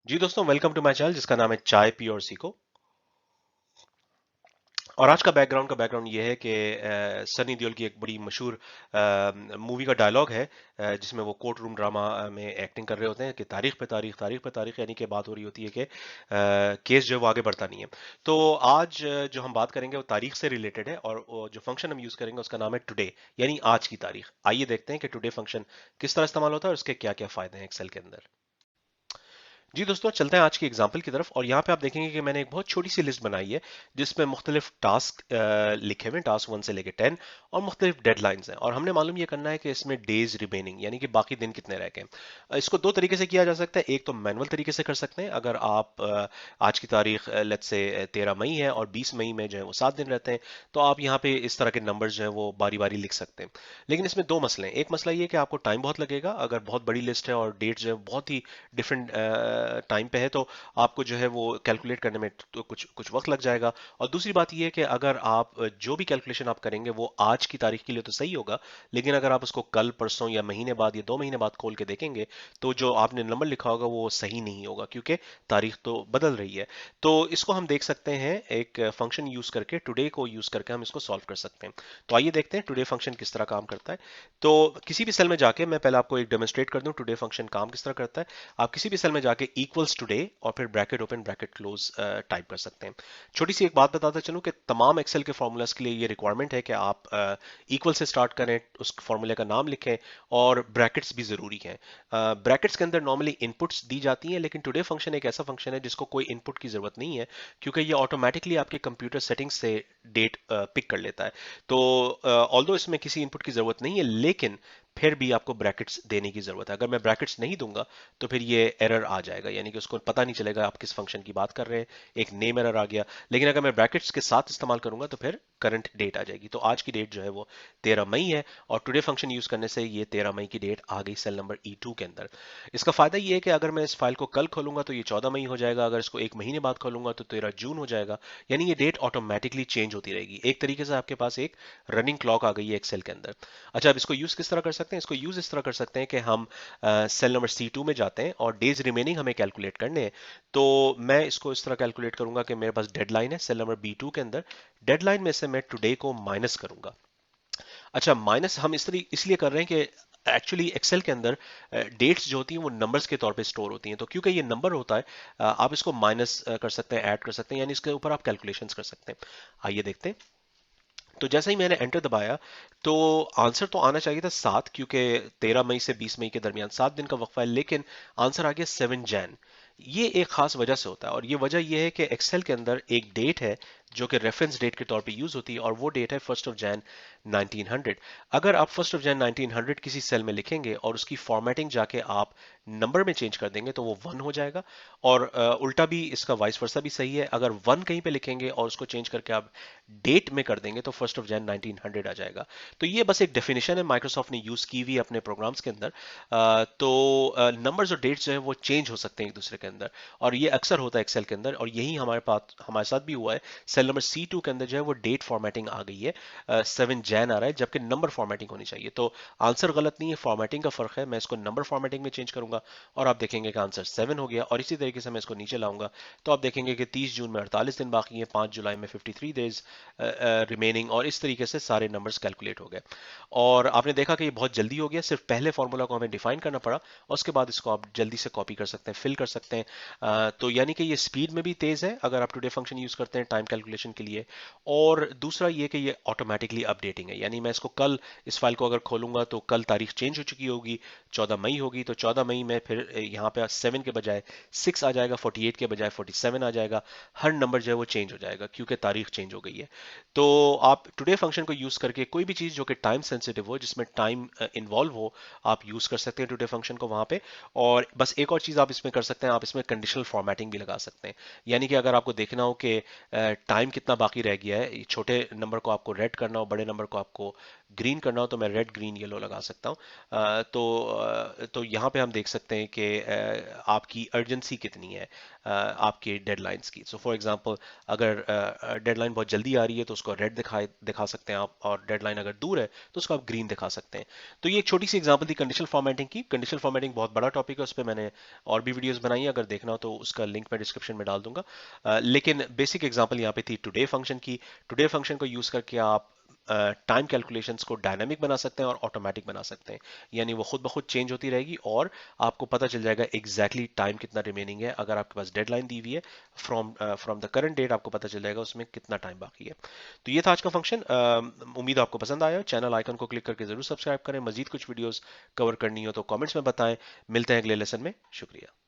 जी दोस्तों, welcome to my channel जिसका नाम है चाय पी और सीखो। और आज का बैकग्राउंड ये है कि सनी देओल की एक बड़ी मशहूर मूवी का डायलॉग है, जिसमें वो कोर्ट रूम ड्रामा में एक्टिंग कर रहे होते हैं कि तारीख पे तारीख, यानी कि बात हो रही होती है कि केस जो है वो आगे बढ़ता नहीं है। तो आज जो हम बात करेंगे वो तारीख से रिलेटेड है, और वो जो फंक्शन हम यूज करेंगे उसका नाम है टुडे, यानी आज की तारीख। आइए देखते हैं कि टुडे फंक्शन किस तरह इस्तेमाल होता है और उसके क्या क्या फायदे हैं एक्सेल के अंदर। जी दोस्तों, चलते हैं आज की एग्जाम्पल की तरफ। और यहाँ पे आप देखेंगे कि मैंने एक बहुत छोटी सी लिस्ट बनाई है जिसमें मुख्तलिफ टास्क लिखे हुए हैं, टास्क 1 से लेकर 10, और मुख्तलिफ डेडलाइंस हैं। और हमने मालूम ये करना है कि इसमें डेज रिमेनिंग, यानी कि बाकी दिन कितने रह गए। इसको दो तरीके से किया जा सकता है। एक तो मैनुअल तरीके से कर सकते हैं, अगर आप आज की तारीख लेट्स से 13 मई है और 20 मई में जो है वो 7 दिन रहते हैं, तो आप यहाँ पे इस तरह के नंबर्स जो है वो बारी बारी लिख सकते हैं। लेकिन इसमें दो मसले हैं। एक मसला ये है कि आपको टाइम बहुत लगेगा, अगर बहुत बड़ी लिस्ट है और डेट जो है बहुत ही डिफरेंट टाइम पे है, तो आपको जो है वो कैलकुलेट करने में तो कुछ कुछ वक्त लग जाएगा। और दूसरी बात ये है कि अगर आप जो भी कैलकुलेशन आप करेंगे वो आज की तारीख के लिए तो सही होगा, लेकिन अगर आप उसको कल, परसों या महीने बाद या 2 महीने बाद खोल के देखेंगे, तो जो आपने नंबर लिखा होगा वो सही नहीं होगा, क्योंकि तारीख तो बदल रही है। तो इसको हम देख सकते हैं एक फंक्शन यूज करके, टुडे को यूज करके हम इसको सॉल्व कर सकते हैं। तो आइए देखते हैं टुडे फंक्शन किस तरह काम करता है। तो किसी भी सेल में जाके मैं पहले आपको एक डेमोन्स्ट्रेट कर दूं टुडे फंक्शन काम किस तरह करता है। आप किसी भी सेल में जाके इक्वल्स टुडे और फिर bracket open bracket close type कर सकते हैं। छोटी सी एक बात बताता चलूं कि तमाम एक्सेल के फॉर्मूलाज के लिए ये रिक्वायरमेंट है कि आप इक्वल से स्टार्ट करें, उस फॉर्मूले का नाम लिखें, और ब्रैकेट्स भी जरूरी हैं। ब्रैकेट्स के अंदर नॉर्मली इनपुट्स दी जाती हैं, लेकिन टुडे फंक्शन एक ऐसा फंक्शन है जिसको कोई इनपुट की जरूरत नहीं है, क्योंकि ये ऑटोमेटिकली आपके कंप्यूटर सेटिंग्स से डेट पिक कर लेता है। तो ऑल्दो इसमें किसी इनपुट की जरूरत नहीं है, लेकिन फिर भी आपको ब्रैकेट्स देने की जरूरत है। अगर मैं ब्रैकेट्स नहीं दूंगा तो फिर ये एरर आ जाएगा, यानी कि उसको पता नहीं चलेगा आप किस फंक्शन की बात कर रहे हैं, एक नेम एरर आ गया। लेकिन अगर मैं ब्रैकेट्स के साथ इस्तेमाल करूंगा तो फिर करंट डेट आ जाएगी। तो आज की डेट जो है वो 13 मई है, और टुडे फंक्शन यूज करने से ये 13 मई की डेट आ गई सेल नंबर E2 के अंदर। इसका फायदा ये है कि अगर मैं इस फाइल को कल खोलूंगा तो ये 14 मई हो जाएगा, अगर इसको एक महीने बाद खोलूंगा तो 13 जून हो जाएगा। यानी ये डेट ऑटोमेटिकली चेंज होती रहेगी। एक तरीके से आपके पास एक रनिंग क्लॉक आ गई है एक्सेल के अंदर। अच्छा, अब इसको यूज किस तरह कर सकते हैं? इसको यूज इस तरह कर सकते हैं कि हम सेल नंबर C2 में जाते हैं और डेज रिमेनिंग हमें कैलकुलेट करने हैं। तो मैं इसको इस तरह कैलकुलेट करूंगा कि मेरे पास डेडलाइन है सेल नंबर B2 के अंदर। डेडलाइन में से मैं टुडे को माइनस करूंगा। अच्छा, माइनस हम इस तरह इसलिए कर रहे हैं कि एक्चुअली एक्सेल के अंदर डेट्स जो होती हैं वो नंबर्स के तौर पे स्टोर होती हैं, तो क्योंकि ये नंबर होता है, आप इसको माइनस कर सकते हैं, ऐड कर सकते हैं, यानी इसके ऊपर आप कैलकुलेशंस कर सकते हैं। आइए देखते हैं। तो जैसे ही मैंने एंटर दबाया, तो आंसर तो आना चाहिए था 7, क्योंकि 13 मई से 20 मई के दरमियान 7 दिन का वक्फा है, लेकिन आंसर आ गया 7 जैन। ये एक खास वजह से होता है, और ये वजह ये है कि एक्सेल के अंदर एक डेट है जो कि रेफरेंस डेट के तौर पे यूज होती है, और वो डेट है 1 जैन 1900। अगर आप 1 जैन 1900 किसी सेल में लिखेंगे और उसकी फॉर्मेटिंग जाके आप नंबर में चेंज कर देंगे तो वो 1 हो जाएगा। और उल्टा भी इसका वाइस वर्सा भी सही है, अगर 1 कहीं पे लिखेंगे और उसको चेंज करके आप डेट में कर देंगे तो 1 जैन 1900 आ जाएगा। तो ये बस एक डेफिनेशन है माइक्रोसॉफ्ट ने यूज की हुई अपने प्रोग्राम्स के अंदर। तो नंबर्स और डेट्स जो है वो चेंज हो सकते हैं एक दूसरे के अंदर, और ये अक्सर होता है एक्सेल के अंदर, और यही हमारे साथ भी हुआ है। सेल नंबर C2 के अंदर जो है वो डेट फॉर्मेटिंग आ गई है, 7 जैन आ रहा है, जबकि नंबर फॉर्मेटिंग होनी चाहिए। तो आंसर गलत नहीं है, फॉर्मेटिंग का फर्क है। मैं इसको नंबर फॉर्मेटिंग में चेंज करूंगा और आप देखेंगे कि आंसर 7 हो गया। और इसी तरीके से मैं इसको नीचे लाऊंगा तो आप देखेंगे कि 30 जून में 48 दिन बाकी है, 5 जुलाई में 53 डेज रिमेनिंग, और इस तरीके से सारे नंबर्स कैलकुलेट हो गए। और आपने देखा कि ये बहुत जल्दी हो गया, सिर्फ पहले फॉर्मूला को हमें डिफाइन करना पड़ा और उसके बाद इसको आप जल्दी से कॉपी कर सकते हैं, फिल कर सकते हैं। तो यानी कि ये स्पीड में भी तेज है अगर आप टुडे फंक्शन यूज करते हैं टाइम कैलकुलेशन के लिए। और दूसरा ये कि ये ऑटोमेटिकली अपडेटिंग है, यानी मैं इसको कल, इस फाइल को अगर खोलूंगा तो कल तारीख चेंज हो चुकी होगी, 14 मई होगी, तो 14 मई में फिर यहाँ पे 7 के बजाय 6 आ जाएगा, 48 के बजाय 47 आ जाएगा। हर नंबर जो है वो चेंज हो जाएगा क्योंकि तारीख चेंज हो गई है। तो आप टुडे फंक्शन को यूज करके कोई भी चीज जो कि टाइम सेंसिटिव हो, जिसमें टाइम इन्वॉल्व हो, आप यूज कर सकते हैं टुडे फंक्शन को वहां पे। और बस एक और चीज आप इसमें कर सकते हैं, आप इसमें कंडीशनल फॉर्मेटिंग भी लगा सकते हैं। यानी कि अगर आपको देखना हो कि टाइम कितना बाकी रह गया है, छोटे नंबर को आपको रेड करना हो, बड़े नंबर को आपको ग्रीन करना हो, तो मैं रेड ग्रीन येलो लगा सकता हूँ। तो تو یہاں پہ ہم دیکھ سکتے ہیں کہ آپ کی ارجنسی کتنی ہے آپ کے ڈیڈ لائنس کی. سو فار ایگزامپل اگر ڈیڈ لائن بہت جلدی آ رہی ہے تو اس کو ریڈ دکھا سکتے ہیں آپ, اور ڈیڈ لائن اگر دور ہے تو اس کو آپ گرین دکھا سکتے ہیں. تو یہ ایک چھوٹی سی ایگزامپل تھی کنڈیشنل فارمیٹنگ کی. کنڈیشنل فارمیٹنگ بہت بڑا ٹاپک ہے, اس پہ میں نے اور بھی ویڈیوز بنائی ہیں, اگر دیکھنا ہو تو اس کا لنک میں ڈسکرپشن میں ڈال دوں گا. لیکن بیسک ایگزامپل یہاں پہ تھی ٹوڈے فنکشن کی. ٹوڈے فنکشن کو یوز کر کے آپ ٹائم کیلکولیشنس کو ڈائنامک بنا سکتے ہیں اور آٹومیٹک بنا سکتے ہیں, یعنی وہ خود بخود چینج ہوتی رہے گی اور آپ کو پتہ چل جائے گا ایگزیکٹلی ٹائم کتنا ریمیننگ ہے. اگر آپ کے پاس ڈیڈ لائن دی ہوئی ہے فرام دا کرنٹ ڈیٹ, آپ کو پتہ چل جائے گا اس میں کتنا ٹائم باقی ہے. تو یہ تھا آج کا فنکشن. امید آپ کو پسند آیا. چینل آئکن کو کلک کر کے ضرور سبسکرائب کریں. مزید کچھ ویڈیوز کور کرنی ہو تو کامنٹس میں بتائیں. ملتے ہیں اگلے لیسن میں. شکریہ.